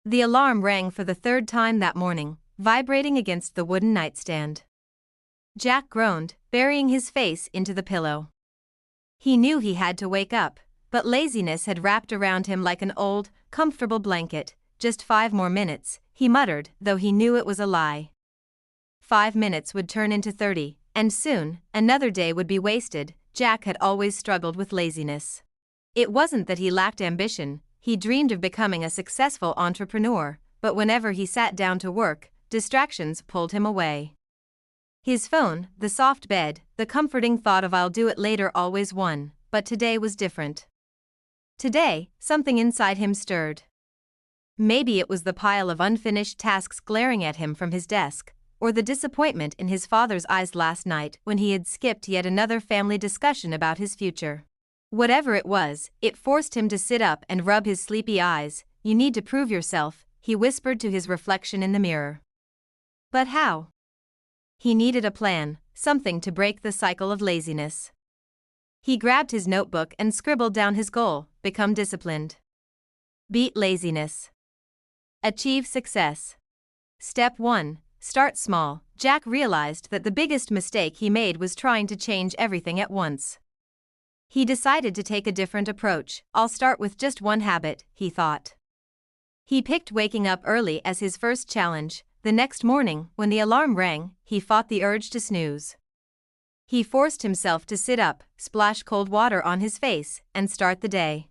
The alarm rang for the third time that morning, vibrating against the wooden nightstand. Jack groaned, burying his face into the pillow. He knew he had to wake up, but laziness had wrapped around him like an old, comfortable blanket. Just 5 more minutes, he muttered, though he knew it was a lie. 5 minutes would turn into 30, and soon, another day would be wasted. Jack had always struggled with laziness. It wasn't that he lacked ambition, he dreamed of becoming a successful entrepreneur, but whenever he sat down to work, distractions pulled him away. His phone, the soft bed, the comforting thought of "I'll do it later" always won, but today was different. Today, something inside him stirred. Maybe it was the pile of unfinished tasks glaring at him from his desk, or the disappointment in his father's eyes last night when he had skipped yet another family discussion about his future. Whatever it was, it forced him to sit up and rub his sleepy eyes. "You need to prove yourself," he whispered to his reflection in the mirror. But how? He needed a plan, something to break the cycle of laziness. He grabbed his notebook and scribbled down his goal: become disciplined. Beat laziness. Achieve success. Step 1. Start small. Jack realized that the biggest mistake he made was trying to change everything at once. He decided to take a different approach. "I'll start with just one habit," he thought. He picked waking up early as his first challenge. The next morning, when the alarm rang, he fought the urge to snooze. He forced himself to sit up, splash cold water on his face, and start the day.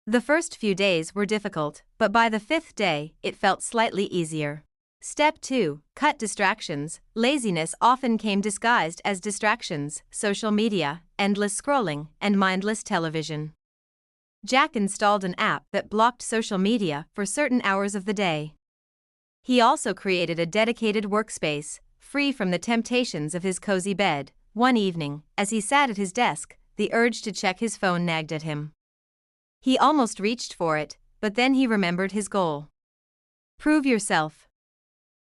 The first few days were difficult, but by the 5th day, it felt slightly easier. Step 2. Cut distractions. Laziness often came disguised as distractions: social media, endless scrolling, and mindless television. Jack installed an app that blocked social media for certain hours of the day. He also created a dedicated workspace, free from the temptations of his cozy bed. One evening, as he sat at his desk, the urge to check his phone nagged at him. He almost reached for it, but then he remembered his goal. Prove yourself.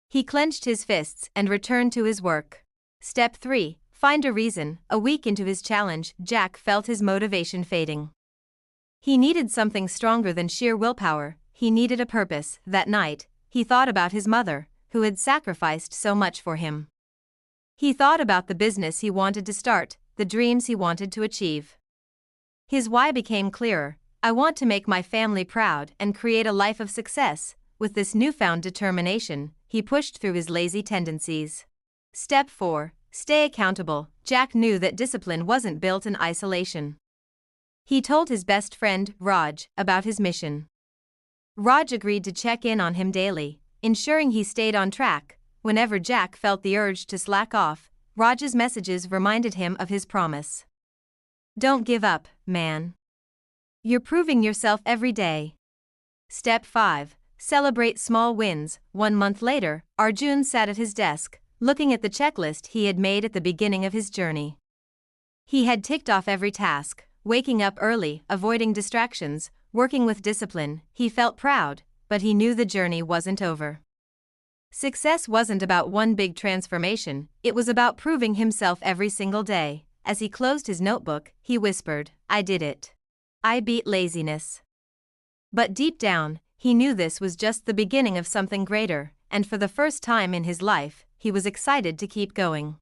He clenched his fists and returned to his work. Step 3. Find a reason. A week into his challenge, Jack felt his motivation fading. He needed something stronger than sheer willpower. He needed a purpose. That night, he thought about his mother, who had sacrificed so much for him. He thought about the business he wanted to start, the dreams he wanted to achieve. His why became clearer: "I want to make my family proud and create a life of success." With this newfound determination, he pushed through his lazy tendencies. Step 4. Stay accountable. Jack knew that discipline wasn't built in isolation. He told his best friend, Raj, about his mission. Raj agreed to check in on him daily, ensuring he stayed on track. Whenever Jack felt the urge to slack off, Raj's messages reminded him of his promise. "Don't give up, man. You're proving yourself every day." Step 5. Celebrate small wins. 1 month later, Arjun sat at his desk, looking at the checklist he had made at the beginning of his journey. He had ticked off every task: waking up early, avoiding distractions, working with discipline. He felt proud, but he knew the journey wasn't over. Success wasn't about one big transformation, it was about proving himself every single day. As he closed his notebook, he whispered, "I did it. I beat laziness." But deep down, he knew this was just the beginning of something greater, and for the first time in his life, he was excited to keep going.